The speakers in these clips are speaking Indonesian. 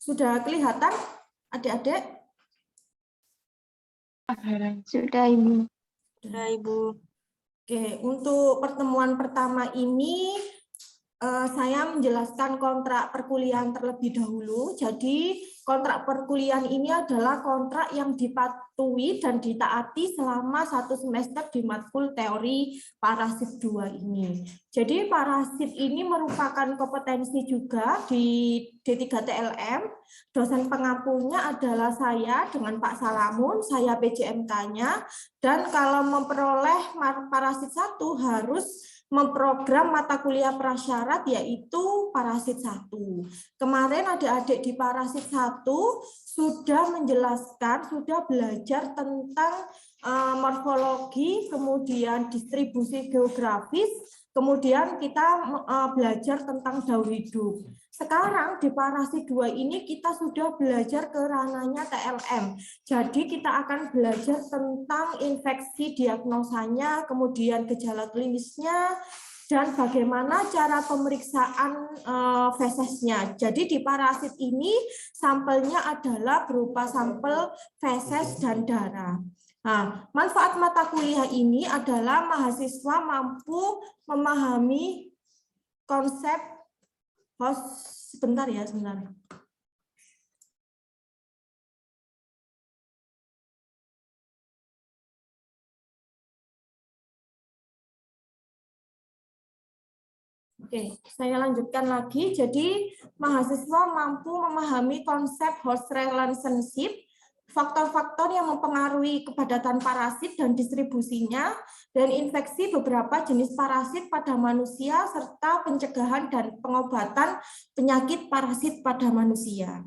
Sudah kelihatan adik-adik? Sudah, Ibu. Sudah, Ibu. Oke, untuk pertemuan pertama ini saya menjelaskan kontrak perkuliahan terlebih dahulu. Jadi kontrak perkuliahan ini adalah kontrak yang dipatuhi dan ditaati selama 1 semester di matkul teori parasit 2 ini. Jadi parasit ini merupakan kompetensi juga di D3TLM. Dosen pengampunya adalah saya dengan Pak Salamun, saya PJMK-nya. Dan kalau memperoleh parasit 1 harus memprogram mata kuliah prasyarat yaitu parasit 1. Kemarin adik-adik di parasit 1 sudah menjelaskan, sudah belajar tentang morfologi, kemudian distribusi geografis, kemudian kita belajar tentang daur hidup. Sekarang di parasit 2 ini kita sudah belajar ke ranahnya TLM. Jadi kita akan belajar tentang infeksi diagnosanya, kemudian gejala klinisnya, dan bagaimana cara pemeriksaan fesesnya. Jadi di parasit ini sampelnya adalah berupa sampel feses dan darah. Nah, manfaat mata kuliah ini adalah mahasiswa mampu memahami konsep sebentar. Oke, saya lanjutkan lagi. Jadi, mahasiswa mampu memahami konsep host relationship, faktor-faktor yang mempengaruhi kepadatan parasit dan distribusinya, dan infeksi beberapa jenis parasit pada manusia, serta pencegahan dan pengobatan penyakit parasit pada manusia.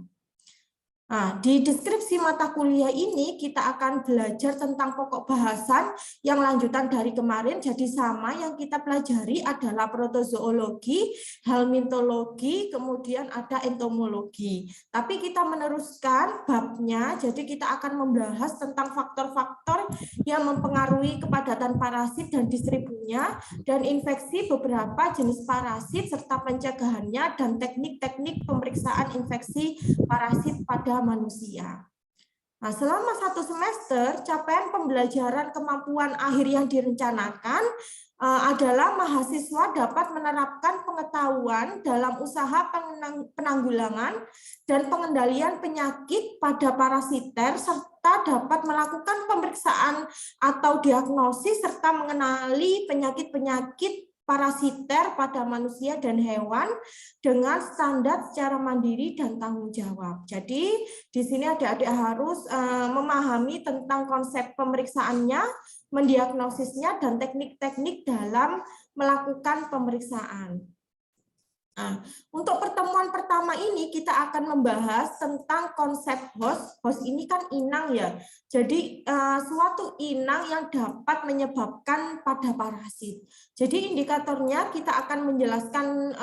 Nah, di deskripsi mata kuliah ini kita akan belajar tentang pokok bahasan yang lanjutan dari kemarin. Jadi sama yang kita pelajari adalah protozoologi, helmintologi, kemudian ada entomologi. Tapi kita meneruskan babnya, jadi kita akan membahas tentang faktor-faktor yang mempengaruhi kepadatan parasit dan distribusinya, dan infeksi beberapa jenis parasit serta pencegahannya dan teknik-teknik pemeriksaan infeksi parasit pada manusia. Nah, selama 1 semester, capaian pembelajaran kemampuan akhir yang direncanakan adalah mahasiswa dapat menerapkan pengetahuan dalam usaha penanggulangan dan pengendalian penyakit pada parasiter, serta dapat melakukan pemeriksaan atau diagnosis serta mengenali penyakit-penyakit parasiter pada manusia dan hewan dengan standar secara mandiri dan tanggung jawab. Jadi di sini adik-adik harus memahami tentang konsep pemeriksaannya, mendiagnosisnya, dan teknik-teknik dalam melakukan pemeriksaan. Nah, untuk pertemuan pertama ini kita akan membahas tentang konsep host. Host ini kan inang ya. Jadi suatu inang yang dapat menyebabkan pada parasit. Jadi indikatornya kita akan menjelaskan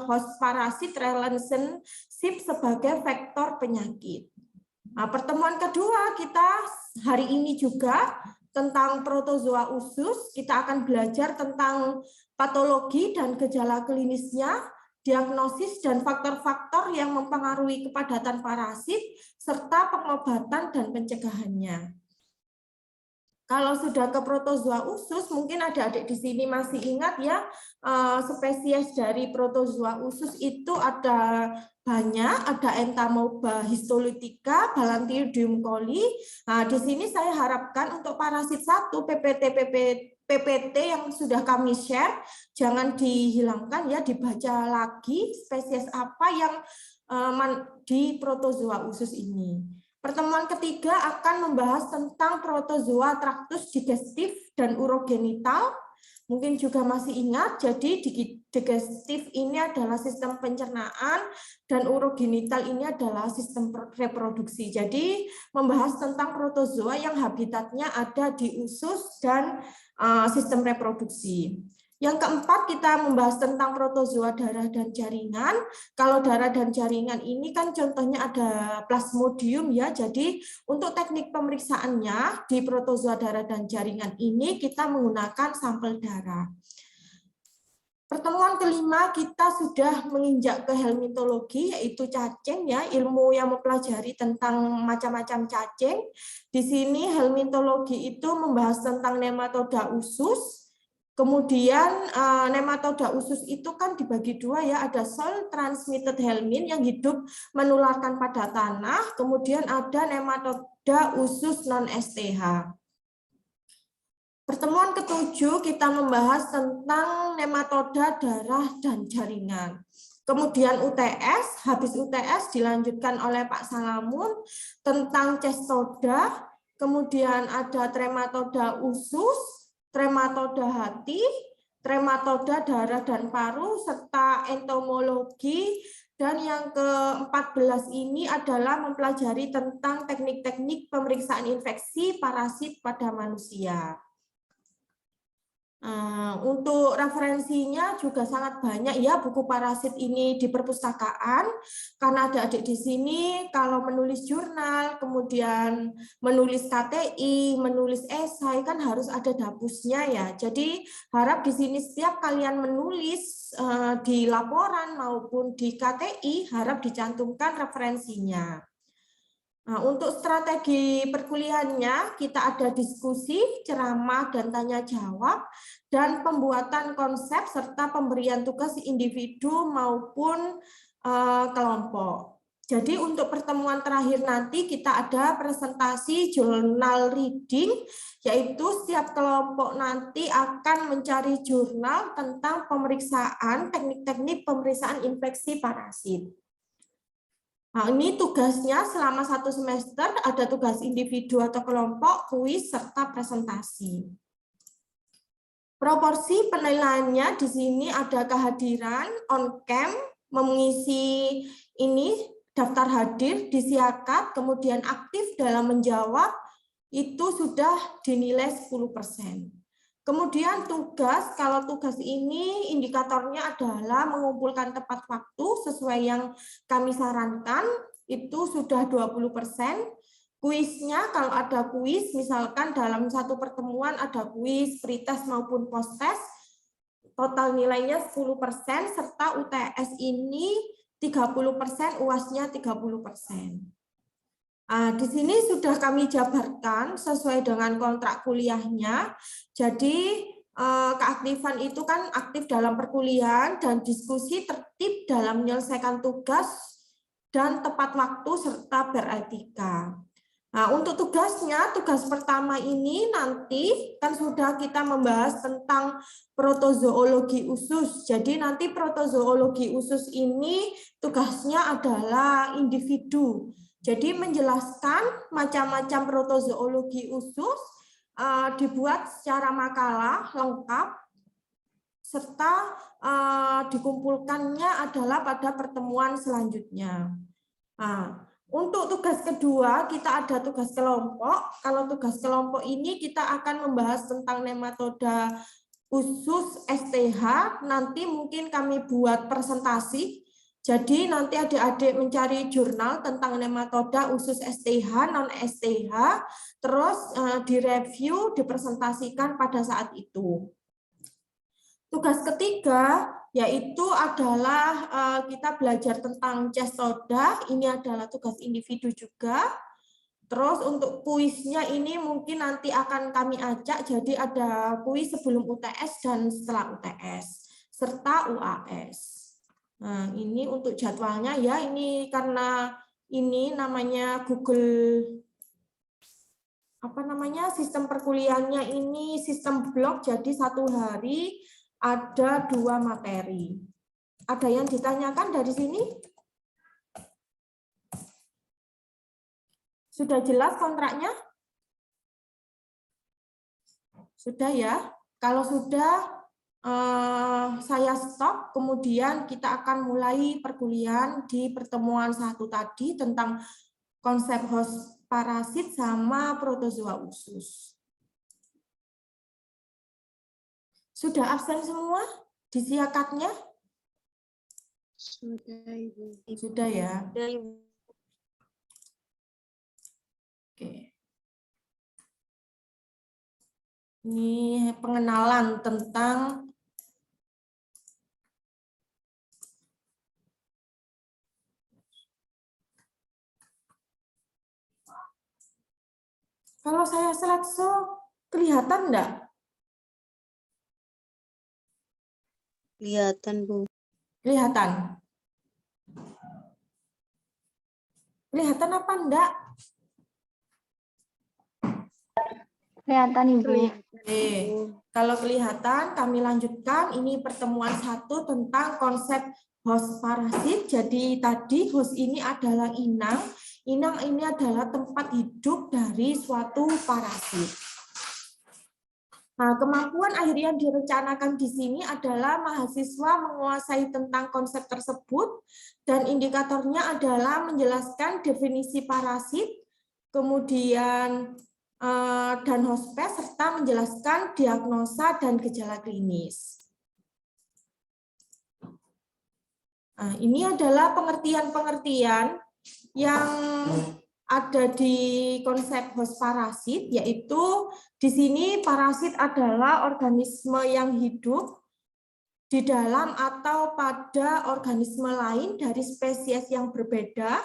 host parasit relationship sebagai vektor penyakit. Nah, pertemuan kedua kita hari ini juga tentang protozoa usus. Kita akan belajar tentang patologi dan gejala klinisnya, diagnosis dan faktor-faktor yang mempengaruhi kepadatan parasit, serta pengobatan dan pencegahannya. Kalau sudah ke protozoa usus, mungkin adik-adik di sini masih ingat ya, spesies dari protozoa usus itu ada banyak, ada Entamoeba histolytica, Balantidium coli. Nah, di sini saya harapkan untuk parasit 1 PPT yang sudah kami share, jangan dihilangkan ya, dibaca lagi spesies apa yang di protozoa usus ini. Pertemuan ketiga akan membahas tentang protozoa traktus digestif dan urogenital. Mungkin juga masih ingat, jadi digestif ini adalah sistem pencernaan dan urogenital ini adalah sistem reproduksi. Jadi membahas tentang protozoa yang habitatnya ada di usus dan sistem reproduksi. Yang keempat, kita membahas tentang protozoa darah dan jaringan. Kalau darah dan jaringan ini kan contohnya ada plasmodium ya. Jadi untuk teknik pemeriksaannya di protozoa darah dan jaringan ini kita menggunakan sampel darah. Pertemuan kelima kita sudah menginjak ke helmintologi, yaitu cacing ya, ilmu yang mempelajari tentang macam-macam cacing. Di sini helmintologi itu membahas tentang nematoda usus. Kemudian nematoda usus itu kan dibagi dua ya, ada soil transmitted helmin yang hidup menularkan pada tanah, kemudian ada nematoda usus non STH. Pertemuan ketujuh kita membahas tentang nematoda darah dan jaringan. Kemudian UTS, habis UTS dilanjutkan oleh Pak Salamun tentang cestoda, kemudian ada trematoda usus, trematoda hati, trematoda darah dan paru, serta entomologi. Dan yang ke-14 ini adalah mempelajari tentang teknik-teknik pemeriksaan infeksi parasit pada manusia. Untuk referensinya juga sangat banyak ya, buku parasit ini di perpustakaan, karena ada adik di sini kalau menulis jurnal, kemudian menulis KTI, menulis esai kan harus ada dapusnya ya. Jadi harap di sini setiap kalian menulis di laporan maupun di KTI harap dicantumkan referensinya. Nah, untuk strategi perkuliahannya, kita ada diskusi, ceramah, dan tanya jawab, dan pembuatan konsep serta pemberian tugas individu maupun kelompok. Jadi untuk pertemuan terakhir nanti kita ada presentasi jurnal reading, yaitu setiap kelompok nanti akan mencari jurnal tentang pemeriksaan, teknik-teknik pemeriksaan infeksi parasit. Nah, ini tugasnya selama 1 semester, ada tugas individu atau kelompok, kuis, serta presentasi. Proporsi penilaiannya di sini ada kehadiran, on-cam, mengisi ini, daftar hadir, disiakat, kemudian aktif dalam menjawab, itu sudah dinilai 10%. Kemudian tugas, kalau tugas ini indikatornya adalah mengumpulkan tepat waktu sesuai yang kami sarankan, itu sudah 20%. Kuisnya, kalau ada kuis, misalkan dalam satu pertemuan ada kuis, pretest maupun post-test, total nilainya 10%, serta UTS ini 30%, UAS-nya 30%. Di sini sudah kami jabarkan sesuai dengan kontrak kuliahnya. Jadi keaktifan itu kan aktif dalam perkuliahan dan diskusi, tertib dalam menyelesaikan tugas dan tepat waktu serta beretika. Nah, untuk tugasnya, tugas pertama ini nanti kan sudah kita membahas tentang protozoologi usus. Jadi nanti protozoologi usus ini tugasnya adalah individu. Jadi menjelaskan macam-macam protozoologi usus, dibuat secara makalah lengkap, serta dikumpulkannya adalah pada pertemuan selanjutnya. Nah, untuk tugas kedua, kita ada tugas kelompok. Kalau tugas kelompok ini kita akan membahas tentang nematoda usus STH, nanti mungkin kami buat presentasi. Jadi nanti adik-adik mencari jurnal tentang nematoda usus STH, non STH, terus direview, dipresentasikan pada saat itu. Tugas ketiga yaitu adalah kita belajar tentang cestoda, ini adalah tugas individu juga. Terus untuk kuisnya ini mungkin nanti akan kami ajak, jadi ada kuis sebelum UTS dan setelah UTS, serta UAS. Nah, ini untuk jadwalnya ya, ini karena ini namanya Google, apa namanya, sistem perkuliahannya ini sistem blok, jadi satu hari ada 2 materi. Ada yang ditanyakan dari sini? Sudah jelas kontraknya? Sudah ya? Kalau sudah, saya stop, kemudian kita akan mulai perkuliahan di pertemuan 1 tadi tentang konsep host parasit sama protozoa usus. Sudah absen semua? Disiakatnya? Sudah, Ibu. Sudah ya? Sudah, Ibu. Oke. Ini pengenalan tentang Kalau saya slideshow, kelihatan enggak? Kelihatan, Bu. Kelihatan. Kelihatan apa enggak? Kelihatan Ibu. Oke, kalau kelihatan kami lanjutkan. Ini pertemuan 1 tentang konsep host parasit. Jadi tadi host ini adalah inang. Inang ini adalah tempat hidup dari suatu parasit. Nah, kemampuan akhir yang direncanakan di sini adalah mahasiswa menguasai tentang konsep tersebut dan indikatornya adalah menjelaskan definisi parasit, kemudian dan hospes, serta menjelaskan diagnosa dan gejala klinis. Nah, ini adalah pengertian-pengertian yang ada di konsep host parasit, yaitu di sini parasit adalah organisme yang hidup di dalam atau pada organisme lain dari spesies yang berbeda.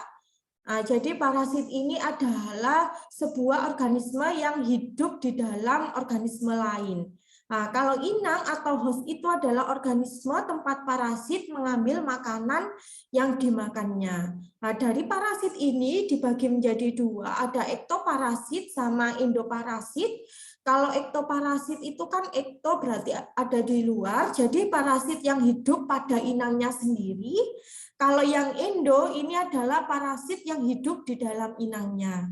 Nah, jadi parasit ini adalah sebuah organisme yang hidup di dalam organisme lain. Nah, kalau inang atau host itu adalah organisme tempat parasit mengambil makanan yang dimakannya. Nah, dari parasit ini dibagi menjadi 2, ada ektoparasit sama endoparasit. Kalau ektoparasit itu kan ekto berarti ada di luar, jadi parasit yang hidup pada inangnya sendiri. Kalau yang endo ini adalah parasit yang hidup di dalam inangnya.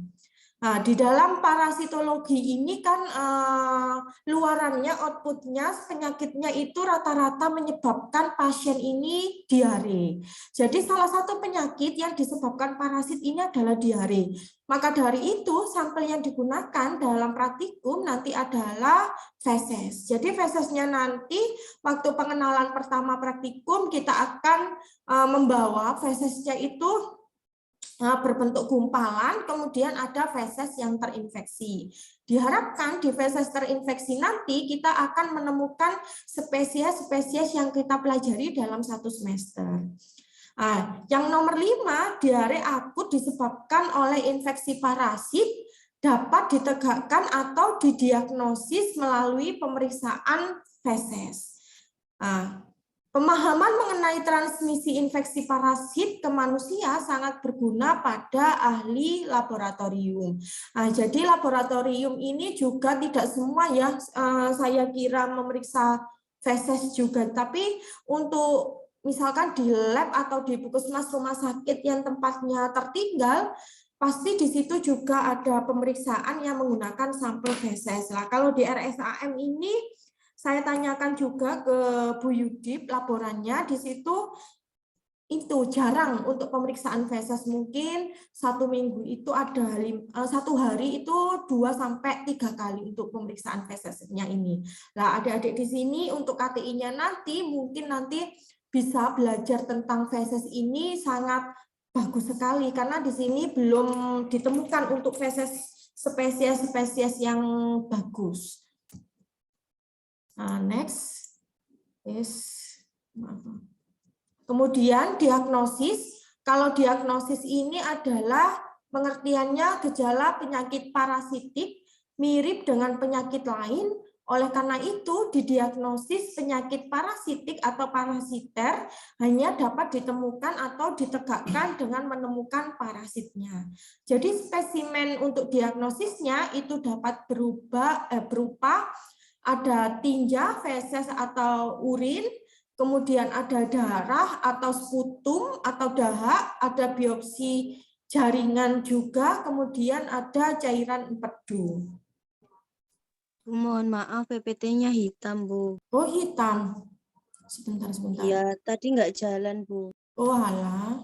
Nah, di dalam parasitologi ini kan luarannya, outputnya, penyakitnya itu rata-rata menyebabkan pasien ini diare. Jadi salah satu penyakit yang disebabkan parasit ini adalah diare. Maka dari itu sampel yang digunakan dalam praktikum nanti adalah feses. Jadi fesesnya nanti waktu pengenalan pertama praktikum kita akan membawa fesesnya itu berbentuk gumpalan, kemudian ada feses yang terinfeksi. Diharapkan di feses terinfeksi nanti kita akan menemukan spesies-spesies yang kita pelajari dalam 1 semester. Yang nomor 5, diare akut disebabkan oleh infeksi parasit dapat ditegakkan atau didiagnosis melalui pemeriksaan feses. Pemahaman mengenai transmisi infeksi parasit ke manusia sangat berguna pada ahli laboratorium. Jadi laboratorium ini juga tidak semua ya, saya kira memeriksa feses juga, tapi untuk misalkan di lab atau di puskesmas rumah sakit yang tempatnya tertinggal, pasti di situ juga ada pemeriksaan yang menggunakan sampel feses. Nah, kalau di RSAM ini saya tanyakan juga ke Bu Yudip laporannya, di situ itu jarang untuk pemeriksaan feses, mungkin 1 minggu itu ada 1 hari itu 2-3 kali untuk pemeriksaan fesesnya ini. Nah, adik-adik di sini untuk KTI-nya nanti mungkin nanti bisa belajar tentang feses ini sangat bagus sekali karena di sini belum ditemukan untuk feses spesies-spesies yang bagus. Next is kemudian diagnosis. Kalau diagnosis ini adalah pengertiannya gejala penyakit parasitik mirip dengan penyakit lain. Oleh karena itu, didiagnosis penyakit parasitik atau parasiter hanya dapat ditemukan atau ditegakkan dengan menemukan parasitnya. Jadi spesimen untuk diagnosisnya itu dapat berupa ada tinja, feses atau urin, kemudian ada darah atau sputum atau dahak, ada biopsi jaringan juga, kemudian ada cairan empedu. Mohon maaf, PPT-nya hitam, Bu. Oh, hitam. Sebentar. Iya, tadi nggak jalan, Bu. Oh, alah.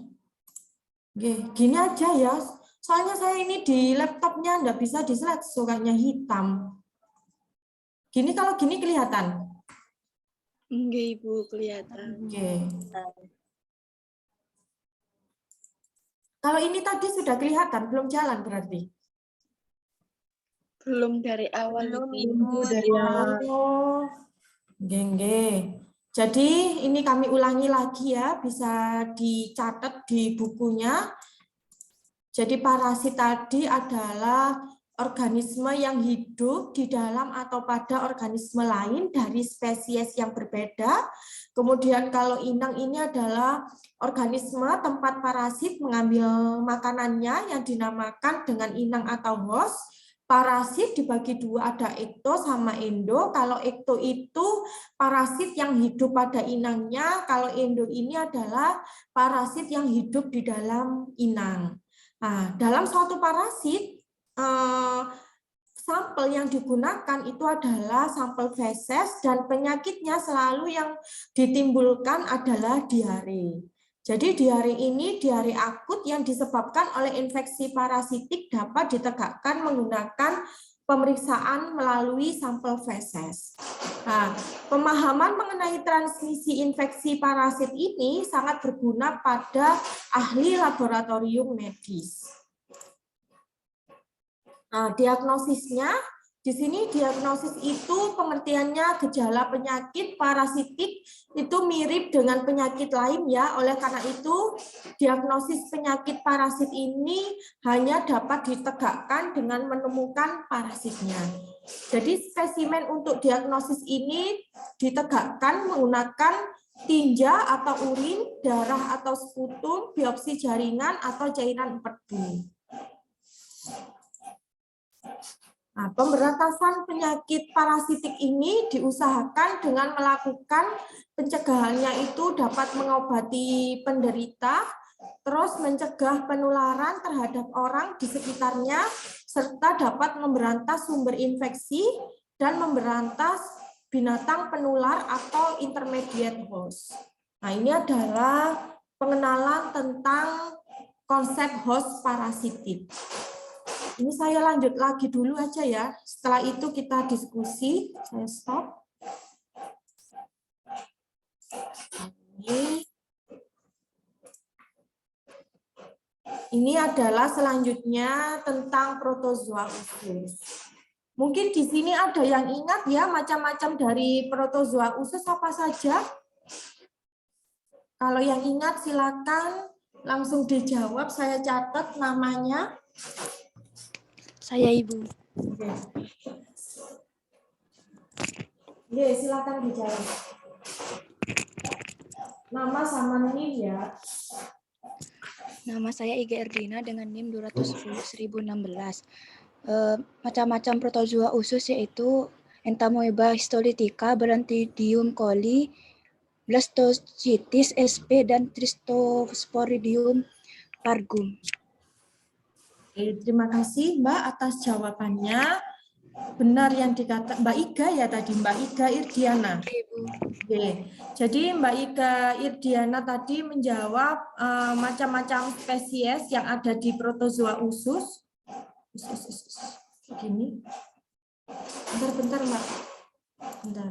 Gini aja ya. Soalnya saya ini di laptopnya nggak bisa di slide, sukanya hitam. Gini, kalau gini kelihatan? Enggak, Ibu, kelihatan. Oke. Kalau ini tadi sudah kelihatan, belum jalan berarti? Belum dari awal, Belum, Ibu. Ibu. Dari awal. Oh, geng. Jadi ini kami ulangi lagi ya, bisa dicatat di bukunya. Jadi parasit tadi adalah organisme yang hidup di dalam atau pada organisme lain dari spesies yang berbeda. Kemudian kalau inang ini adalah organisme tempat parasit mengambil makanannya yang dinamakan dengan inang atau host. Parasit dibagi dua, ada ekto sama endo. Kalau ekto itu parasit yang hidup pada inangnya, kalau endo ini adalah parasit yang hidup di dalam inang. Nah, dalam suatu parasit, sampel yang digunakan itu adalah sampel feses dan penyakitnya selalu yang ditimbulkan adalah diare. Jadi diare ini diare akut yang disebabkan oleh infeksi parasitik dapat ditegakkan menggunakan pemeriksaan melalui sampel feses. Nah, pemahaman mengenai transmisi infeksi parasit ini sangat berguna pada ahli laboratorium medis. Nah, diagnosisnya, di sini diagnosis itu pengertiannya gejala penyakit parasitik itu mirip dengan penyakit lain ya. Oleh karena itu, diagnosis penyakit parasit ini hanya dapat ditegakkan dengan menemukan parasitnya. Jadi spesimen untuk diagnosis ini ditegakkan menggunakan tinja atau urin, darah atau sputum, biopsi jaringan atau cairan empedu. Nah, pemberantasan penyakit parasitik ini diusahakan dengan melakukan pencegahannya itu dapat mengobati penderita, terus mencegah penularan terhadap orang di sekitarnya, serta dapat memberantas sumber infeksi dan memberantas binatang penular atau intermediate host. Nah, ini adalah pengenalan tentang konsep host parasitik. Ini saya lanjut lagi dulu aja ya. Setelah itu kita diskusi. Saya stop. Ini adalah selanjutnya tentang protozoa usus. Mungkin di sini ada yang ingat ya macam-macam dari protozoa usus apa saja? Kalau yang ingat silakan langsung dijawab. Saya catat namanya. Saya Ibu. Oke, silakan dijawab. Nama sama NIM ya. Nama saya Iga Erdina dengan NIM 210.016. Macam-macam protozoa usus yaitu Entamoeba histolytica, Branchidium coli, Blastocystis sp, dan Tristosporidium pargum. Oke, terima kasih Mbak atas jawabannya. Benar yang dikatakan Mbak Iga ya tadi, Mbak Iga Irdiana. Oke. Jadi Mbak Iga Irdiana tadi menjawab macam-macam spesies yang ada di protozoa usus. Begini. Bentar Mbak. Bentar.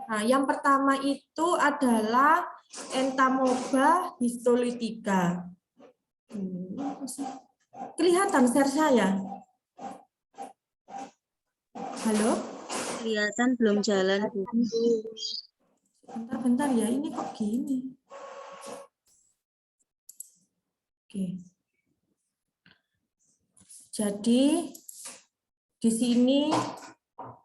Nah, yang pertama itu adalah Entamoeba histolytica. Kelihatan share saya? Halo? Kelihatan belum jalan, Bu. Bentar ya, ini kok gini? Oke. Jadi di sini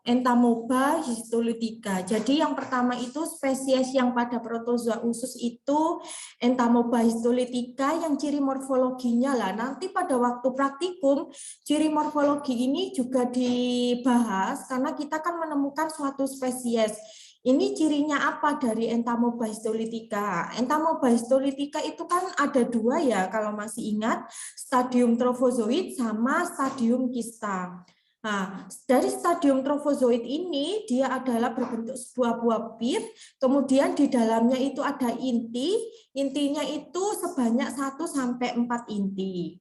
Entamoeba histolytica. Jadi yang pertama itu spesies yang pada protozoa usus itu Entamoeba histolytica yang ciri morfologinya lah. Nanti pada waktu praktikum ciri morfologi ini juga dibahas karena kita kan menemukan suatu spesies. Ini cirinya apa dari Entamoeba histolytica? Entamoeba histolytica itu kan ada dua ya kalau masih ingat, stadium trofozoid sama stadium kista. Nah, dari stadium trofozoid ini dia adalah berbentuk sebuah buah pit, kemudian di dalamnya itu ada inti, intinya itu sebanyak 1 sampai 4 inti.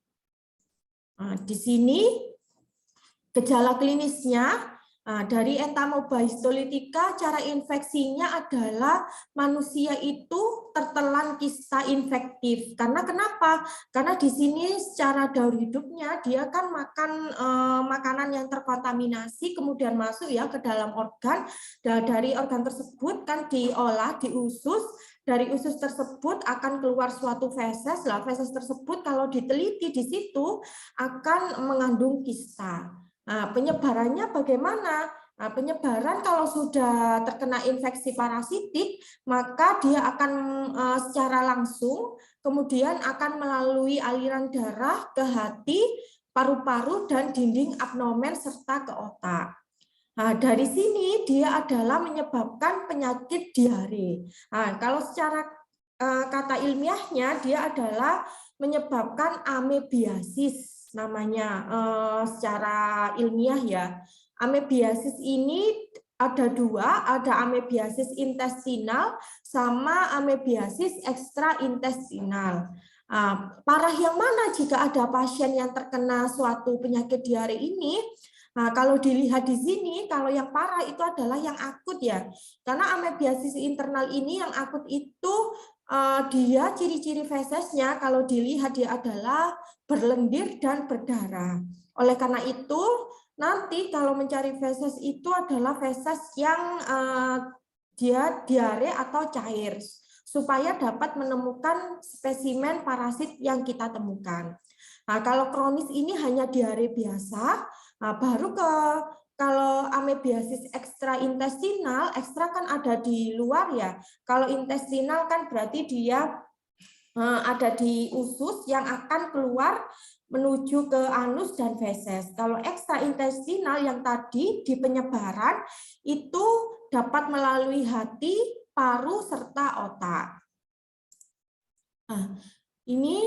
Nah, di sini gejala klinisnya dari Entamoeba histolytica cara infeksinya adalah manusia itu tertelan kista infektif. Karena kenapa? Karena di sini secara daur hidupnya dia kan makan makanan yang terkontaminasi kemudian masuk ya ke dalam organ. Dan dari organ tersebut kan diolah di usus dari usus tersebut akan keluar suatu feses. Lah, feses tersebut kalau diteliti di situ akan mengandung kista. Nah, penyebarannya bagaimana? Nah, penyebaran kalau sudah terkena infeksi parasitik, maka dia akan secara langsung kemudian akan melalui aliran darah ke hati, paru-paru, dan dinding abdomen serta ke otak. Nah, dari sini dia adalah menyebabkan penyakit diare. Nah, kalau secara kata ilmiahnya dia adalah menyebabkan amebiasis namanya secara ilmiah ya. Amebiasis ini ada dua, ada amebiasis intestinal sama amebiasis ekstraintestinal. Parah yang mana jika ada pasien yang terkena suatu penyakit diare ini? Nah, kalau dilihat di sini, kalau yang parah itu adalah yang akut ya. Karena amebiasis internal ini yang akut itu dia ciri-ciri fesesnya kalau dilihat dia adalah berlendir dan berdarah. Oleh karena itu, nanti kalau mencari feses itu adalah feses yang dia diare atau cair supaya dapat menemukan spesimen parasit yang kita temukan. Nah, kalau kronis ini hanya diare biasa. Nah, baru kalau amebiasis ekstraintestinal, ekstra kan ada di luar ya. Kalau intestinal kan berarti dia ada di usus yang akan keluar menuju ke anus dan feses. Kalau ekstraintestinal yang tadi di penyebaran itu dapat melalui hati, paru, serta otak. Nah, ini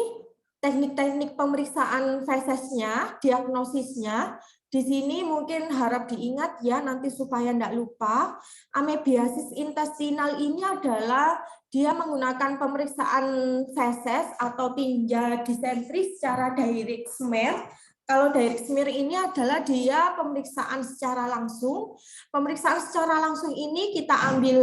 teknik-teknik pemeriksaan fesesnya, diagnosisnya. Di sini mungkin harap diingat ya nanti supaya tidak lupa. Amebiasis intestinal ini adalah dia menggunakan pemeriksaan feses atau tinja disentri secara direct smear. Kalau direct smear ini adalah dia pemeriksaan secara langsung. Pemeriksaan secara langsung ini kita ambil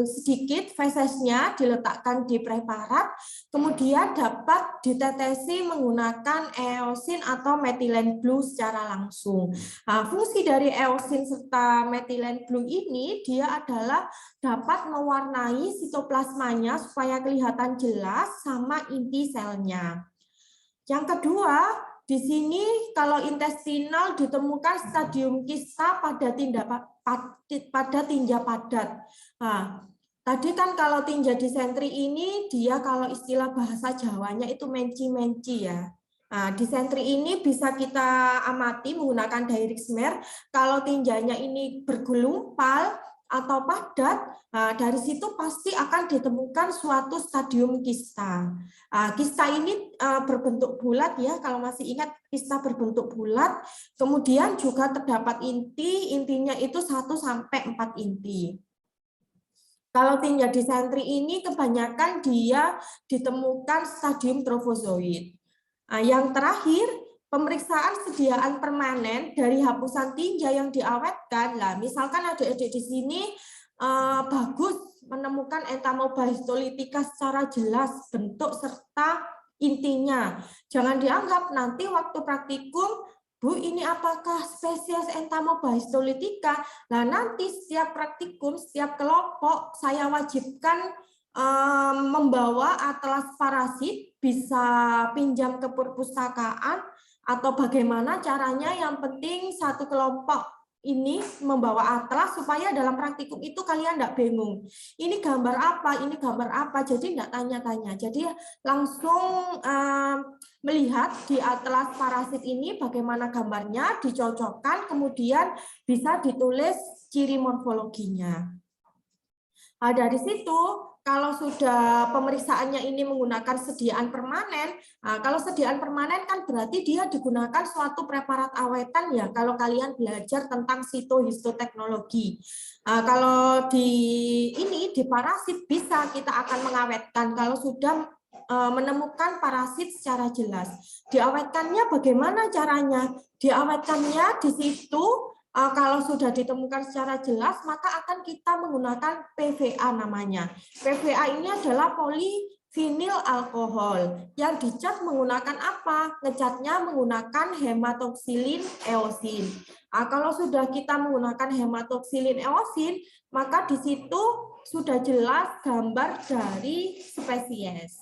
sedikit fesesnya, diletakkan di preparat, kemudian dapat ditetesi menggunakan eosin atau methylene blue secara langsung. Nah, fungsi dari eosin serta methylene blue ini dia adalah dapat mewarnai sitoplasmanya supaya kelihatan jelas sama inti selnya. Yang kedua, di sini kalau intestinal ditemukan stadium kista pada tinja padat. Nah, tadi kan kalau tinja disentri ini dia kalau istilah bahasa Jawanya itu menci-menci ya. Nah, disentri ini bisa kita amati menggunakan direct smear. Kalau tinjanya ini bergelumpal atau padat, dari situ pasti akan ditemukan suatu stadium kista. Kista ini berbentuk bulat ya, kalau masih ingat kista berbentuk bulat, kemudian juga terdapat inti, intinya itu 1-4 inti. Kalau tinja disentri ini kebanyakan dia ditemukan stadium trofozoid. Yang terakhir, pemeriksaan sediaan permanen dari hapusan tinja yang diawetkan. Lah, misalkan adik-adik di sini bagus menemukan entamoeba-histolitika secara jelas bentuk serta intinya. Jangan dianggap nanti waktu praktikum, Bu, ini apakah spesies entamoeba-histolitika? Nah, nanti setiap praktikum, setiap kelompok saya wajibkan membawa atlas parasit, bisa pinjam ke perpustakaan atau bagaimana caranya, yang penting satu kelompok ini membawa atlas supaya dalam praktikum itu kalian tidak bingung. Ini gambar apa, ini gambar apa, jadi tidak tanya-tanya. Jadi langsung melihat di atlas parasit ini bagaimana gambarnya, dicocokkan, kemudian bisa ditulis ciri morfologinya. Nah, dari situ, kalau sudah pemeriksaannya ini menggunakan sediaan permanen, kalau sediaan permanen kan berarti dia digunakan suatu preparat awetan ya, kalau kalian belajar tentang sitohistoteknologi. Kalau di parasit bisa kita akan mengawetkan kalau sudah menemukan parasit secara jelas. Diawetkannya bagaimana caranya? Diawetkannya di situ kalau sudah ditemukan secara jelas, maka akan kita menggunakan PVA namanya. PVA ini adalah polyvinyl alkohol yang dicat menggunakan apa? Ngecatnya menggunakan hematoksilin eosin. Kalau sudah kita menggunakan hematoksilin eosin, maka di situ sudah jelas gambar dari spesies.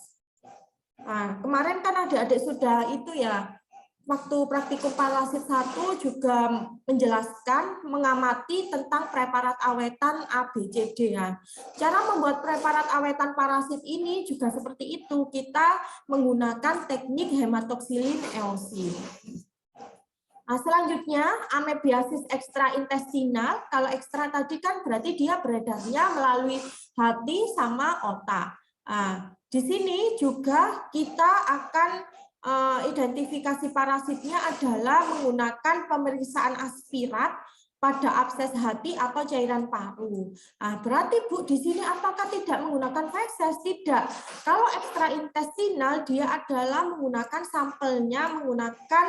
Nah, kemarin kan adik-adik sudah itu ya, waktu praktikum parasit 1 juga menjelaskan, mengamati tentang preparat awetan ABCD ya. Cara membuat preparat awetan parasit ini juga seperti itu, kita menggunakan teknik hematoksilin eosin. Nah, selanjutnya amebiasis ekstraintestinal. Kalau ekstra tadi kan berarti dia beredarnya melalui hati sama otak. Nah, di sini juga kita akan identifikasi parasitnya adalah menggunakan pemeriksaan aspirat pada abses hati atau cairan paru. Nah, berarti Bu di sini apakah tidak menggunakan feses? Tidak. Kalau ekstraintestinal dia adalah menggunakan sampelnya menggunakan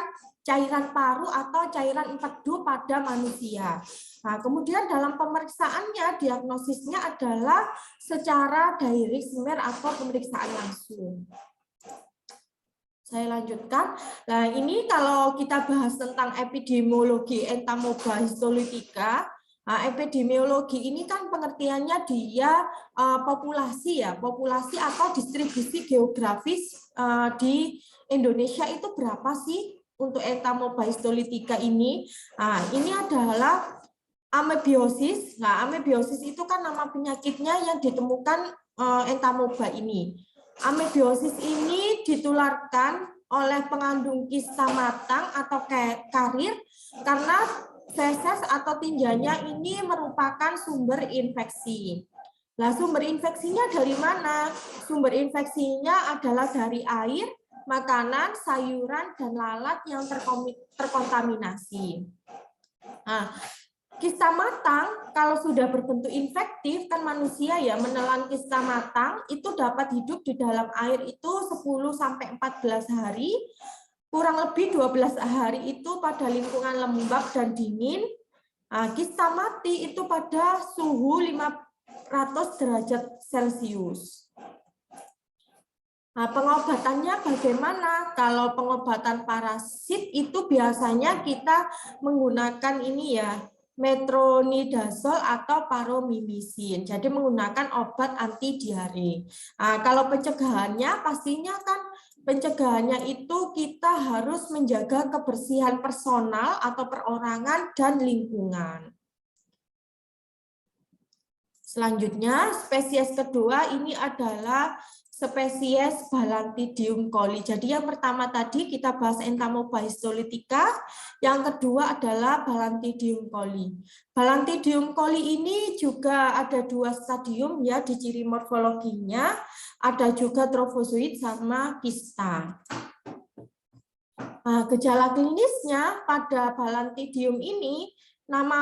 cairan paru atau cairan empedu pada manusia. Nah, kemudian dalam pemeriksaannya diagnosisnya adalah secara direct smear atau pemeriksaan langsung. Saya lanjutkan. Nah, ini kalau kita bahas tentang epidemiologi entamoeba histolytica. Nah, epidemiologi ini kan pengertiannya dia populasi ya, populasi atau distribusi geografis di Indonesia itu berapa sih untuk entamoeba histolytica ini? Nah, ini adalah amebiosis. Nah, amebiosis itu kan nama penyakitnya yang ditemukan entamoeba ini. Amebiosis ini ditularkan oleh pengandung kista matang atau karir karena feses atau tinjanya ini merupakan sumber infeksi. Nah, sumber infeksinya dari mana? Sumber infeksinya adalah dari air, makanan, sayuran, dan lalat yang terkontaminasi. Nah, kista matang kalau sudah berbentuk infektif kan manusia ya menelan kista matang itu dapat hidup di dalam air itu 10-14 hari, kurang lebih 12 hari itu pada lingkungan lembab dan dingin. Nah, kista mati itu pada suhu 500 derajat Celcius. Nah, pengobatannya bagaimana? Kalau pengobatan parasit itu biasanya kita menggunakan ini ya, metronidazol atau paromimisin. Jadi menggunakan obat anti diare. Nah, kalau pencegahannya pastinya kan pencegahannya itu kita harus menjaga kebersihan personal atau perorangan dan lingkungan. Selanjutnya, spesies kedua ini adalah spesies Balantidium coli. Jadi yang pertama tadi kita bahas entamoeba histolytica, yang kedua adalah Balantidium coli. Balantidium coli ini juga ada 2 stadium ya di ciri morfologinya, ada juga trofozoid sama kista. Nah, gejala klinisnya pada Balantidium ini nama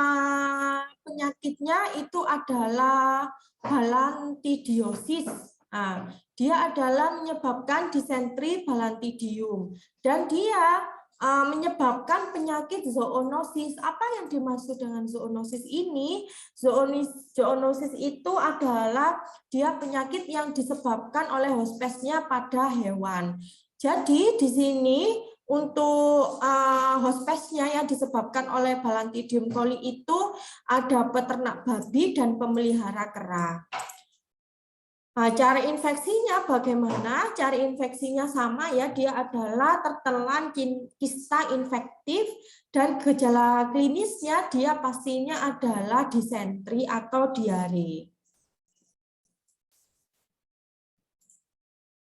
penyakitnya itu adalah balantidiosis. Nah, dia adalah menyebabkan disentri Balantidium dan dia menyebabkan penyakit zoonosis. Apa yang dimaksud dengan zoonosis ini? Zoonosis itu adalah dia penyakit yang disebabkan oleh hospesnya pada hewan. Jadi di sini untuk hospesnya yang disebabkan oleh Balantidium coli itu ada peternak babi dan pemelihara kera. Nah, cara infeksinya bagaimana? Cara infeksinya sama ya, dia adalah tertelan kista infektif dan gejala klinisnya dia pastinya adalah disentri atau diare.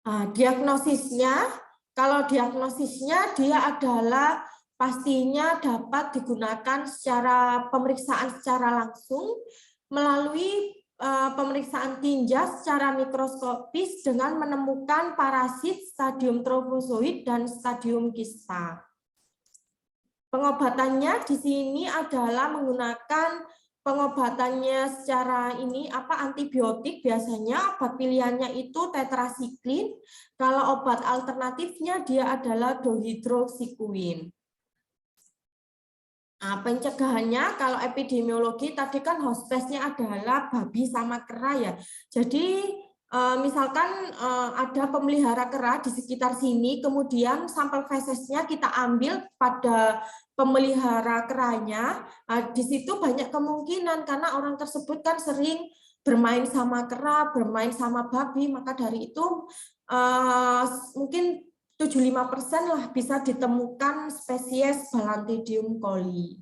Nah, diagnosisnya, kalau diagnosisnya dia adalah pastinya dapat digunakan secara pemeriksaan secara langsung melalui pemeriksaan tinja secara mikroskopis dengan menemukan parasit stadium trofozoid dan stadium kista. Pengobatannya di sini adalah menggunakan pengobatannya secara ini antibiotik, biasanya obat pilihannya itu tetrasiklin. Kalau obat alternatifnya dia adalah dihidroksikuin. Nah, pencegahannya kalau epidemiologi tadi kan hospesnya adalah babi sama kera ya. Jadi misalkan ada pemelihara kera di sekitar sini, kemudian sampel fesesnya kita ambil pada pemelihara keranya. Di situ banyak kemungkinan karena orang tersebut kan sering bermain sama kera, bermain sama babi, maka dari itu mungkin 75% lah bisa ditemukan spesies Balantidium coli.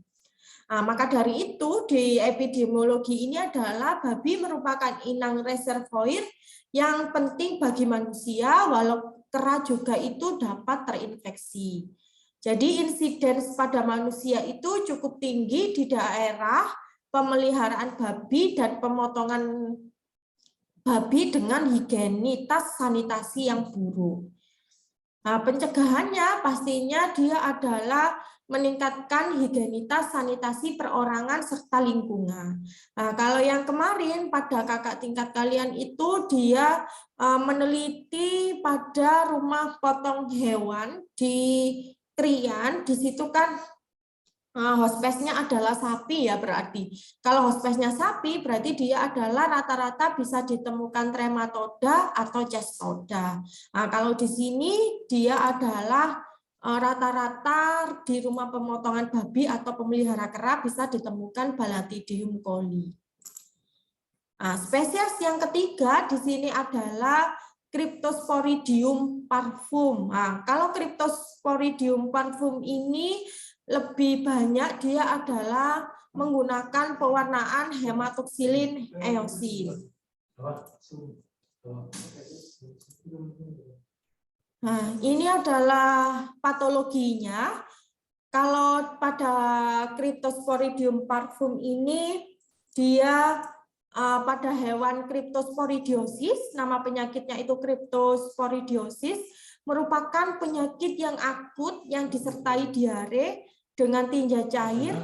Nah, maka dari itu di epidemiologi ini adalah babi merupakan inang reservoir yang penting bagi manusia, walau kera juga itu dapat terinfeksi. Jadi insiden pada manusia itu cukup tinggi di daerah pemeliharaan babi dan pemotongan babi dengan higienitas sanitasi yang buruk. Nah, pencegahannya pastinya dia adalah meningkatkan higienitas sanitasi perorangan serta lingkungan. Nah, kalau yang kemarin pada kakak tingkat kalian itu dia meneliti pada rumah potong hewan di Krian, di situ kan hospesnya adalah sapi ya berarti. Kalau hospesnya sapi berarti dia adalah rata-rata bisa ditemukan trematoda atau cestoda. Nah, kalau di sini dia adalah rata-rata di rumah pemotongan babi atau pemelihara kera bisa ditemukan Balantidium coli. Nah, spesies yang ketiga di sini adalah Cryptosporidium parvum. Nah, kalau Cryptosporidium parvum ini lebih banyak dia adalah menggunakan pewarnaan hematoksilin eosin. Nah, ini adalah patologinya. Kalau pada Cryptosporidium parvum ini dia pada hewan Cryptosporidiosis, nama penyakitnya itu Cryptosporidiosis, merupakan penyakit yang akut yang disertai diare dengan tinja cair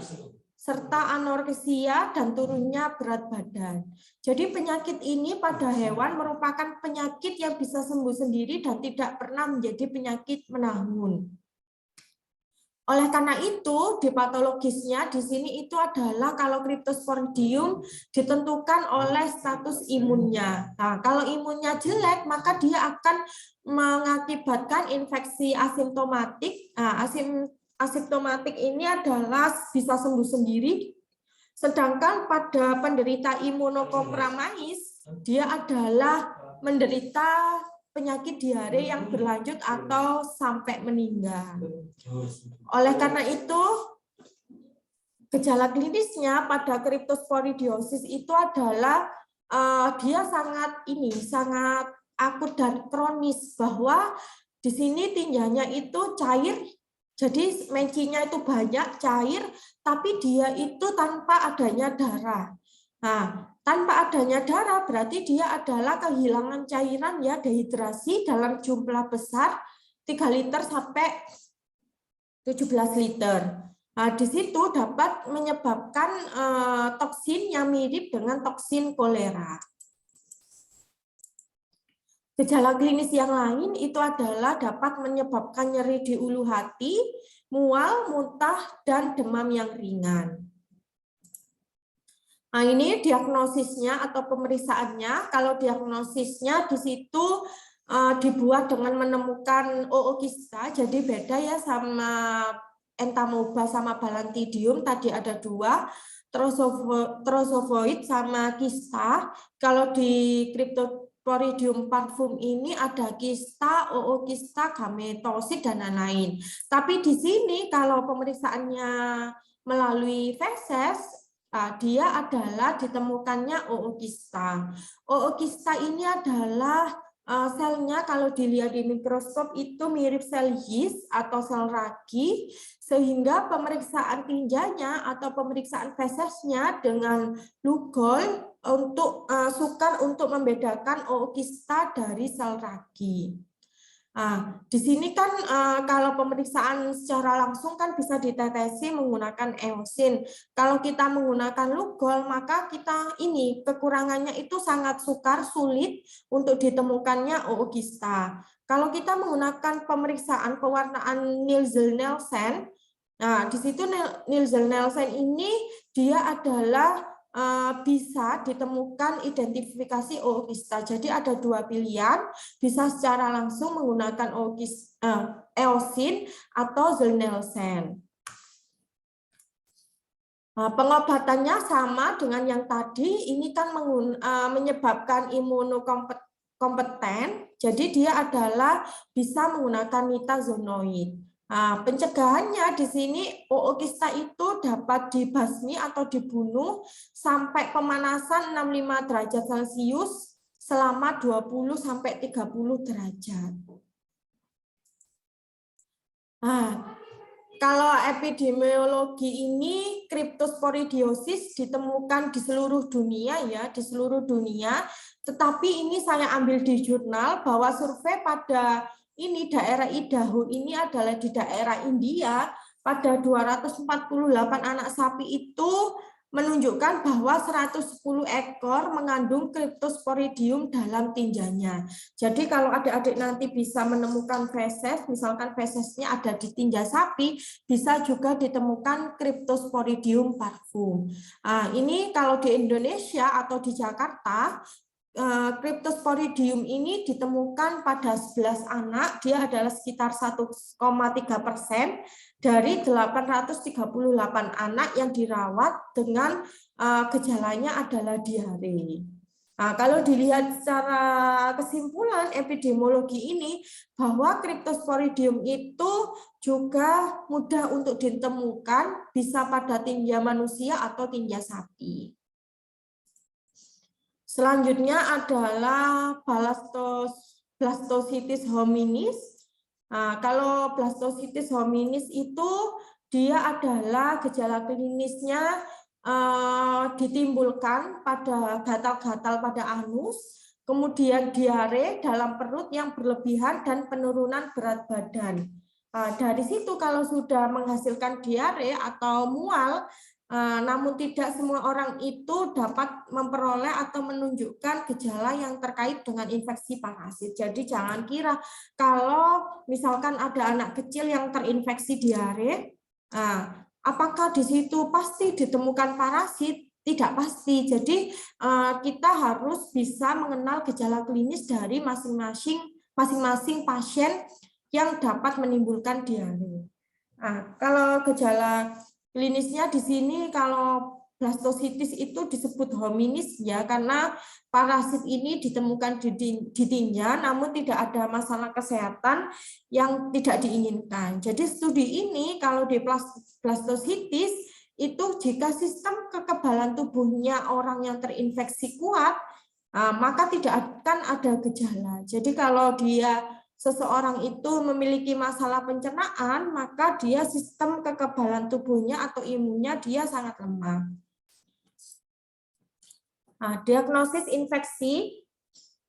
serta anoreksia dan turunnya berat badan. Jadi penyakit ini pada hewan merupakan penyakit yang bisa sembuh sendiri dan tidak pernah menjadi penyakit menahun. Oleh karena itu, di patologisnya di sini itu adalah kalau Cryptosporidium ditentukan oleh status imunnya. Nah, kalau imunnya jelek, maka dia akan mengakibatkan infeksi asimptomatik. Nah, asimptomatik ini adalah bisa sembuh sendiri. Sedangkan pada penderita imunokompromis, dia adalah menderita penyakit diare yang berlanjut atau sampai meninggal. Oleh karena itu, gejala klinisnya pada Cryptosporidiosis itu adalah dia sangat akut dan kronis, bahwa di sini tinjanya itu cair, jadi mencinya itu banyak cair, tapi dia itu tanpa adanya darah. Nah, tanpa adanya darah berarti dia adalah kehilangan cairan ya, dehidrasi dalam jumlah besar 3 liter sampai 17 liter. Nah, di situ dapat menyebabkan toksin yang mirip dengan toksin kolera. Gejala klinis yang lain itu adalah dapat menyebabkan nyeri di ulu hati, mual, muntah, dan demam yang ringan. Nah, ini diagnosisnya atau pemeriksaannya. Kalau diagnosisnya di situ dibuat dengan menemukan ookista, jadi beda ya sama entamoeba sama Balantidium, tadi ada 2, trosovoid sama kista. Kalau di Cryptosporidium parvum ini ada kista, ookista, gametosit, dan lain-lain. Tapi di sini kalau pemeriksaannya melalui feses, dia adalah ditemukannya ookista. Ookista ini adalah selnya kalau dilihat di mikroskop itu mirip sel yeast atau sel ragi, sehingga pemeriksaan tinjanya atau pemeriksaan fesesnya dengan Lugol untuk sukar untuk membedakan ookista dari sel ragi. Nah, di sini kan kalau pemeriksaan secara langsung kan bisa ditetesi menggunakan eosin. Kalau kita menggunakan Lugol, maka kita ini kekurangannya itu sangat sukar, sulit untuk ditemukannya ookista. Kalau kita menggunakan pemeriksaan pewarnaan Nielsen-Nielsen, nah di situ Nielsen-Nielsen ini dia adalah bisa ditemukan identifikasi ookista. Jadi ada 2 pilihan, bisa secara langsung menggunakan eosin atau Nielsen. Pengobatannya sama dengan yang tadi, ini kan menyebabkan imunokompeten, jadi dia adalah bisa menggunakan nitazonoid. Pencegahannya di sini ookista itu dapat dibasmi atau dibunuh sampai pemanasan 65 derajat Celcius selama 20 sampai 30 derajat. Kalau epidemiologi ini Cryptosporidiosis ditemukan di seluruh dunia ya, di seluruh dunia. Tetapi ini saya ambil di jurnal bahwa survei pada ini daerah Idaho ini adalah di daerah India pada 248 anak sapi itu menunjukkan bahwa 110 ekor mengandung Cryptosporidium dalam tinjanya. Jadi kalau adik-adik nanti bisa menemukan feses, misalkan fesesnya ada di tinja sapi, bisa juga ditemukan Cryptosporidium parvum. Ini kalau di Indonesia atau di Jakarta, Cryptosporidium ini ditemukan pada 11 anak, dia adalah sekitar 1,3% dari 838 anak yang dirawat dengan gejalanya adalah diare. Kalau dilihat secara kesimpulan epidemiologi ini, bahwa Cryptosporidium itu juga mudah untuk ditemukan, bisa pada tinja manusia atau tinja sapi. Selanjutnya adalah Blastocitis hominis. Kalau Blastocitis hominis itu dia adalah gejala klinisnya ditimbulkan pada gatal-gatal pada anus, kemudian diare dalam perut yang berlebihan dan penurunan berat badan. Dari situ kalau sudah menghasilkan diare atau mual, namun tidak semua orang itu dapat memperoleh atau menunjukkan gejala yang terkait dengan infeksi parasit. Jadi jangan kira kalau misalkan ada anak kecil yang terinfeksi diare, apakah di situ pasti ditemukan parasit? Tidak pasti. Jadi kita harus bisa mengenal gejala klinis dari masing-masing pasien yang dapat menimbulkan diare. Kalau gejala klinisnya di sini kalau blastositis itu disebut hominis ya, karena parasit ini ditemukan di tinja namun tidak ada masalah kesehatan yang tidak diinginkan. Jadi studi ini kalau di blastositis itu jika sistem kekebalan tubuhnya orang yang terinfeksi kuat, maka tidak akan ada gejala. Jadi kalau seseorang itu memiliki masalah pencernaan, maka dia sistem kekebalan tubuhnya atau imunnya dia sangat lemah. Diagnosis infeksi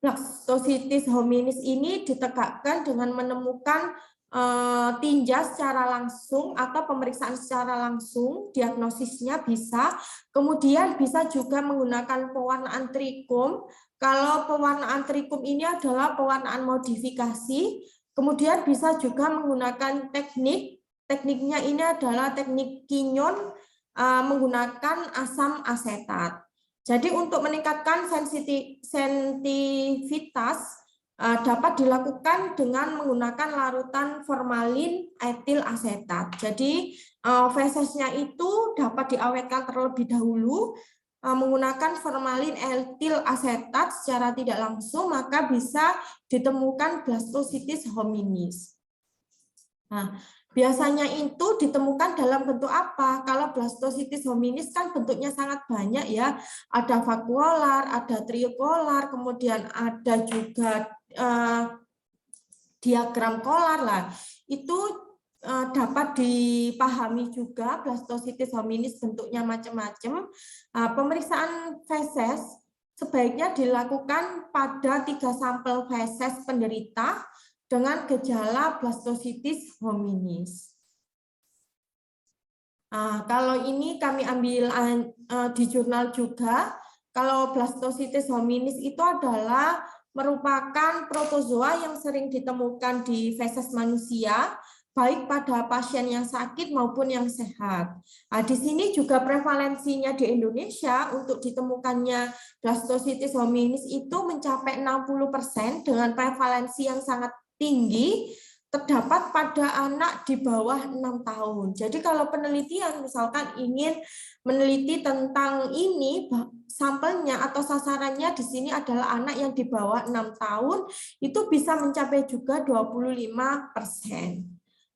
Blastocitis hominis ini ditegakkan dengan menemukan tinja secara langsung atau pemeriksaan secara langsung, diagnosisnya bisa. Kemudian bisa juga menggunakan pewarnaan trikum. Kalau pewarnaan trikum ini adalah pewarnaan modifikasi, kemudian bisa juga menggunakan tekniknya ini adalah teknik kinyon menggunakan asam asetat. Jadi untuk meningkatkan sensitivitas dapat dilakukan dengan menggunakan larutan formalin etil asetat. Jadi fesesnya itu dapat diawetkan terlebih dahulu menggunakan formalin etil asetat secara tidak langsung, maka bisa ditemukan blastocitis hominis. Biasanya itu ditemukan dalam bentuk apa? Kalau blastocitis hominis kan bentuknya sangat banyak ya. Ada vakuolar, ada triokolar, kemudian ada juga diagram kolar lah. Itu dapat dipahami juga blastocitis hominis bentuknya macam-macam. Pemeriksaan feses sebaiknya dilakukan pada 3 sampel feses penderita dengan gejala blastocitis hominis. Kalau ini kami ambil di jurnal juga, kalau blastocitis hominis itu adalah merupakan protozoa yang sering ditemukan di feses manusia, baik pada pasien yang sakit maupun yang sehat. Di sini juga prevalensinya di Indonesia untuk ditemukannya blastocitis hominis itu mencapai 60% dengan prevalensi yang sangat tinggi. terdapat pada anak di bawah 6 tahun. Jadi kalau penelitian misalkan ingin meneliti tentang ini, sampelnya atau sasarannya di sini adalah anak yang di bawah 6 tahun, itu bisa mencapai juga 25%.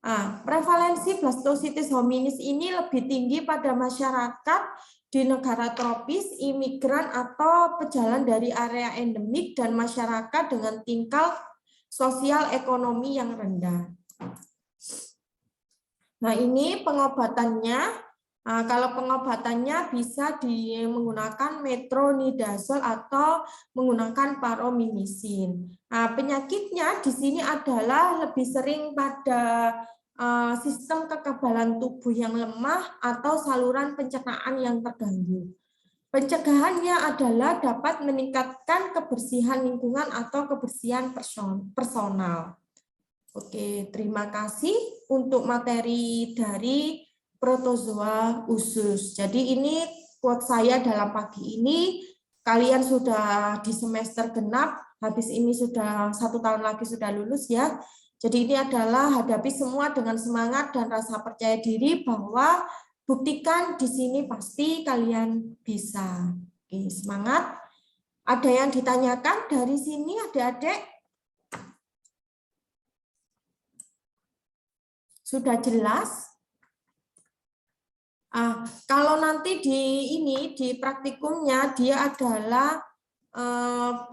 Nah, prevalensi blastositis hominis ini lebih tinggi pada masyarakat di negara tropis, imigran atau pejalan dari area endemik, dan masyarakat dengan tingkat sosial ekonomi yang rendah. Nah, ini pengobatannya. Nah, kalau pengobatannya bisa menggunakan metronidazol atau menggunakan paromimisin. Nah, penyakitnya di sini adalah lebih sering pada sistem kekebalan tubuh yang lemah atau saluran pencernaan yang terganggu. Pencegahannya adalah dapat meningkatkan kebersihan lingkungan atau kebersihan personal. Oke, terima kasih untuk materi dari protozoa usus. Jadi ini quote saya dalam pagi ini. Kalian sudah di semester genap, habis ini sudah 1 tahun lagi sudah lulus ya. Jadi ini adalah hadapi semua dengan semangat dan rasa percaya diri bahwa buktikan di sini pasti kalian bisa. Oke, semangat. Ada yang ditanyakan dari sini adik-adik? Sudah jelas? Kalau nanti di praktikumnya dia adalah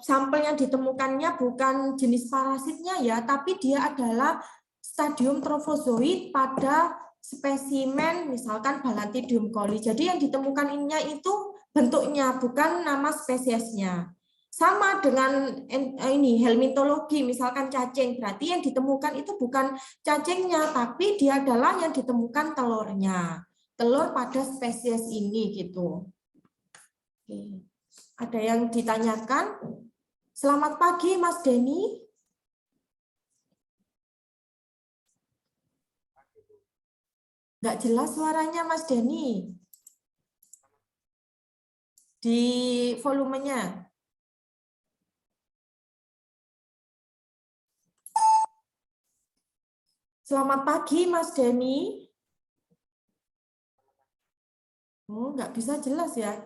sampel yang ditemukannya bukan jenis parasitnya ya, tapi dia adalah stadium trofozoid pada spesimen misalkan Balantidium coli. Jadi yang ditemukan itu bentuknya, bukan nama spesiesnya. Sama dengan ini helmintologi, misalkan cacing, berarti yang ditemukan itu bukan cacingnya, tapi dia adalah yang ditemukan telurnya. Telur pada spesies ini gitu. Oke. Ada yang ditanyakan? Selamat pagi Mas Denny. Nggak jelas suaranya Mas Denny. Di volumenya. Selamat pagi Mas Denny. Oh, nggak bisa jelas ya.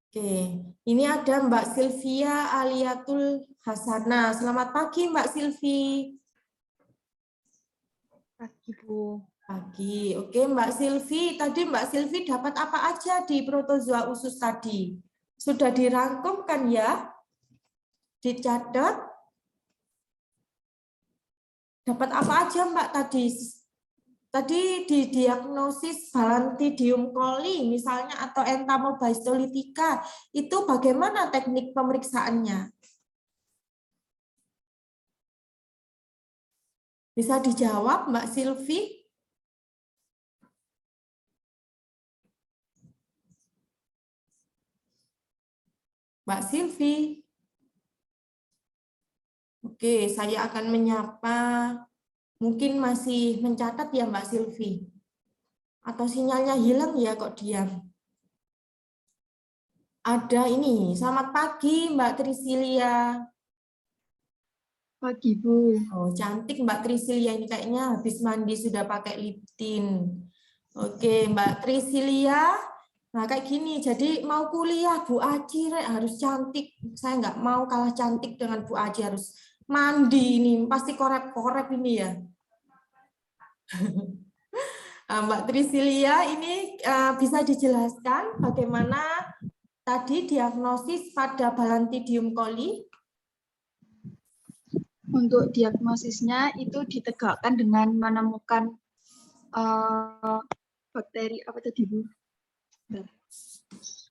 Oke, ini ada Mbak Sylvia Aliatul Hasana. Selamat pagi Mbak Sylvie. Pagi, Bu. Pagi. Oke, Mbak Sylvie. Tadi Mbak Sylvie dapat apa aja di protozoa usus tadi? Sudah dirangkum kan ya? Dicatat? Dapat apa aja Mbak tadi? Tadi didiagnosis Balantidium coli misalnya atau Entamoeba itu bagaimana teknik pemeriksaannya? Bisa dijawab Mbak Sylvie? Mbak Sylvie. Oke, saya akan menyapa. Mungkin masih mencatat ya Mbak Sylvie? Atau sinyalnya hilang ya kok diam? Ada ini, selamat pagi Mbak Trisilia. Pagi, Bu. Oh, cantik Mbak Trisilia ini kayaknya habis mandi sudah pakai lip tint. Oke, Mbak Trisilia. Nah, kayak gini, jadi mau kuliah Bu Aji harus cantik. Saya nggak mau kalah cantik dengan Bu Aji, harus mandi ini, pasti korep-korep ini ya. Mbak Trisilia, ini bisa dijelaskan bagaimana tadi diagnosis pada Balantidium coli? Untuk diagnosisnya itu ditegakkan dengan menemukan bakteri apa tadi, Bu?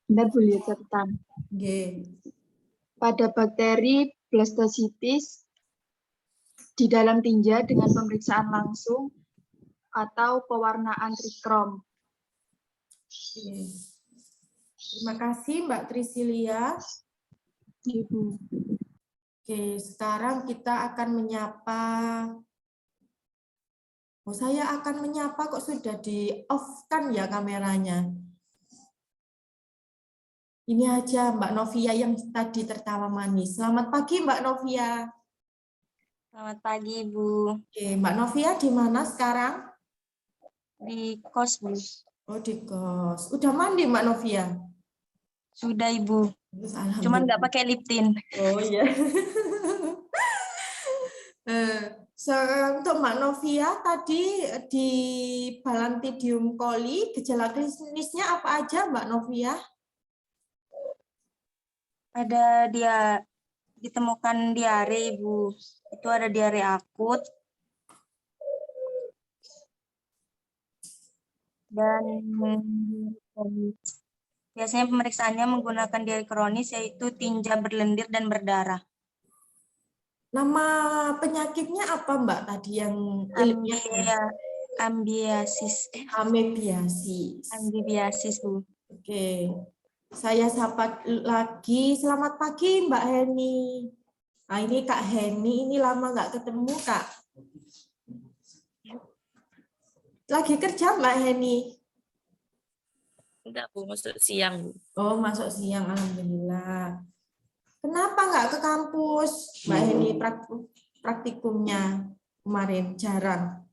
Bentar, Bu, lihat catatan. Pada bakteri blastositis di dalam tinja dengan pemeriksaan langsung atau pewarnaan trikrom. Terima kasih Mbak Trisilia. Ibu. Oke, sekarang kita akan menyapa. Oh, saya akan menyapa kok sudah di-off-kan ya kameranya. Ini aja Mbak Novia yang tadi tertawa manis. Selamat pagi Mbak Novia. Selamat pagi, Bu. Oke, Mbak Novia di mana sekarang? Di kos, Bu. Oh, di kos. Udah mandi Mbak Novia? Sudah, Ibu. Terus Cuman nggak alhamdulillah. pakai lip tint. Oh iya. Untuk Mbak Novia tadi di Balantidium coli, gejala klinisnya apa aja Mbak Novia? Ada dia ditemukan diare, Ibu. Itu ada diare akut. Dan biasanya pemeriksaannya menggunakan diare kronis, yaitu tinja berlendir dan berdarah. Nama penyakitnya apa Mbak tadi yang ilmiahnya? Ambiasis. Amebiasis. Ambiasis, Bu. Oke, saya sapa lagi. Selamat pagi Mbak Heni. Nah, ini Kak Heni, ini lama nggak ketemu Kak. Lagi kerja Mbak Heni? Enggak, Bu, masuk siang, Bu. Oh, masuk siang, alhamdulillah. Kenapa nggak ke kampus Mbak Heni praktikumnya kemarin? Jarang.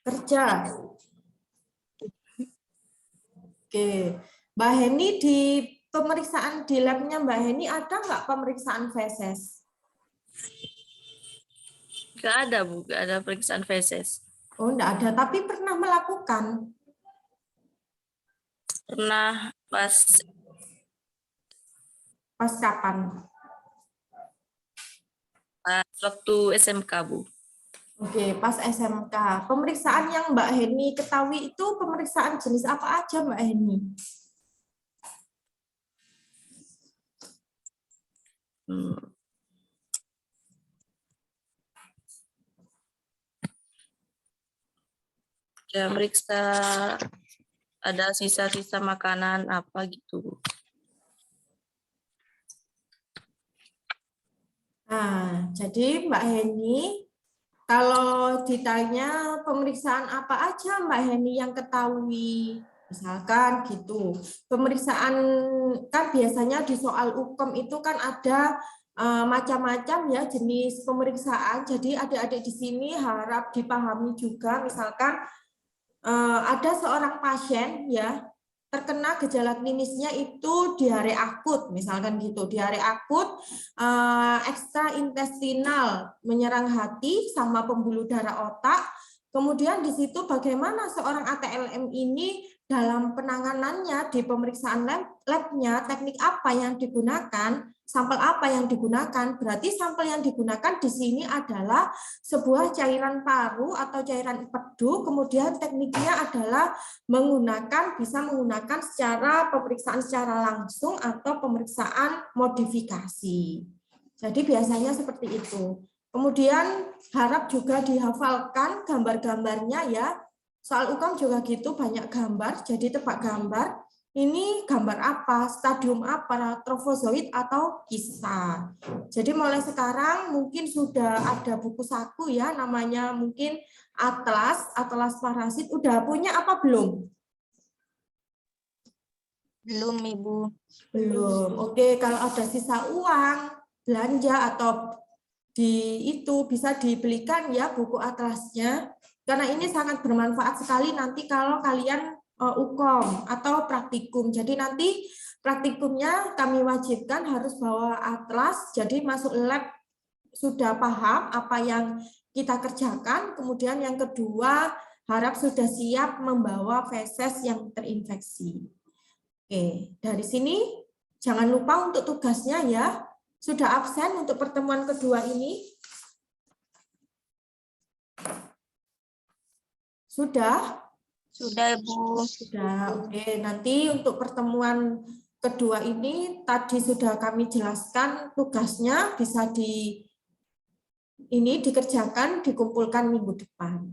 Kerja. Oke, Mbak Heni di pemeriksaan di labnya Mbak Heni ada nggak pemeriksaan feses? Enggak ada, Bu. Enggak ada pemeriksaan feses. Oh, enggak ada, tapi pernah melakukan. Pernah pas Kapan? waktu SMK, Bu. Oke, pas SMK. Pemeriksaan yang Mbak Heni ketahui itu pemeriksaan jenis apa aja Mbak Heni? Ya, meriksa ada sisa-sisa makanan apa gitu, Bu. Nah, jadi Mbak Heni, kalau ditanya pemeriksaan apa aja Mbak Heni yang ketahui, misalkan gitu. Pemeriksaan kan biasanya di soal UKM itu kan ada macam-macam ya jenis pemeriksaan. Jadi adik-adik di sini harap dipahami juga, misalkan ada seorang pasien ya terkena gejala klinisnya itu diare akut, misalkan gitu. Diare akut ekstraintestinal menyerang hati sama pembuluh darah otak. Kemudian di situ bagaimana seorang ATLM ini dalam penanganannya di pemeriksaan labnya, teknik apa yang digunakan, sampel apa yang digunakan. Berarti sampel yang digunakan di sini adalah sebuah cairan paru atau cairan empedu, kemudian tekniknya adalah bisa menggunakan secara pemeriksaan secara langsung atau pemeriksaan modifikasi. Jadi biasanya seperti itu. Kemudian harap juga dihafalkan gambar-gambarnya ya. Soal UKM juga gitu, banyak gambar, jadi tebak gambar. Ini gambar apa, stadium apa, trofozoid atau kista. Jadi mulai sekarang mungkin sudah ada buku saku ya, namanya mungkin Atlas Parasit. Udah punya apa belum? Belum, Ibu. Belum. Oke, kalau ada sisa uang, belanja atau itu bisa dibelikan ya buku atlasnya. Karena ini sangat bermanfaat sekali nanti kalau kalian UKM atau praktikum. Jadi nanti praktikumnya kami wajibkan harus bawa atlas. Jadi masuk lab sudah paham apa yang kita kerjakan. Kemudian yang kedua, harap sudah siap membawa feses yang terinfeksi. Oke, dari sini jangan lupa untuk tugasnya ya. Sudah absen untuk pertemuan kedua ini? Sudah? Sudah, Ibu. Sudah, oke. Nanti untuk pertemuan kedua ini tadi sudah kami jelaskan tugasnya bisa dikerjakan, dikumpulkan minggu depan.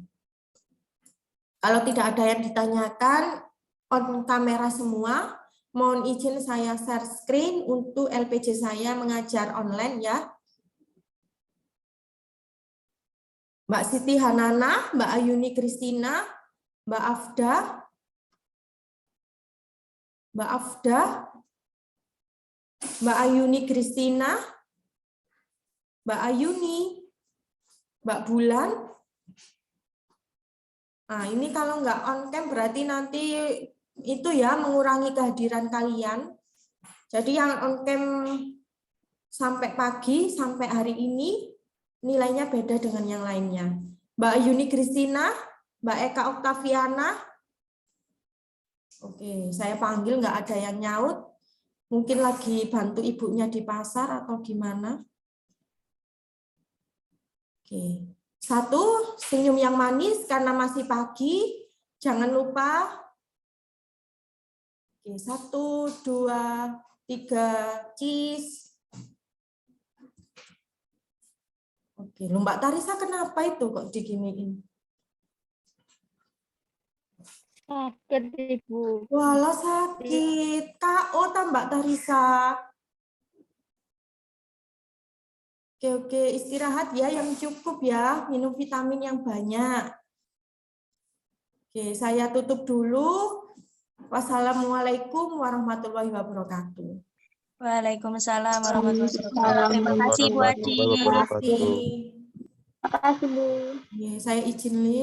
Kalau tidak ada yang ditanyakan, on kamera semua. Mohon izin saya share screen untuk LPG saya mengajar online ya. Mbak Siti Hanana, Mbak Ayuni Kristina, Mbak Afda, Mbak Ayuni Kristina, Mbak Ayuni, Mbak Bulan. Nah, ini kalau nggak on cam berarti nanti itu ya mengurangi kehadiran kalian. Jadi yang on cam sampai pagi, sampai hari ini, nilainya beda dengan yang lainnya. Mbak Yuni Kristina, Mbak Eka Oktaviana. Oke, saya panggil nggak ada yang nyaut. Mungkin lagi bantu ibunya di pasar atau gimana. Oke. 1, senyum yang manis karena masih pagi. Jangan lupa. Oke, 1, 2, 3, cheese. Oke, lu Mbak Tarisa kenapa itu kok diginiin? Sakit, Ibu. Walah sakit. KO Mbak Tarisa. Oke, istirahat ya yang cukup ya. Minum vitamin yang banyak. Oke, saya tutup dulu. Wassalamualaikum warahmatullahi wabarakatuh. Waalaikumsalam warahmatullahi wabarakatuh. Terima kasih Bu Aci. Terima kasih. Terima kasih, Bu. Saya izin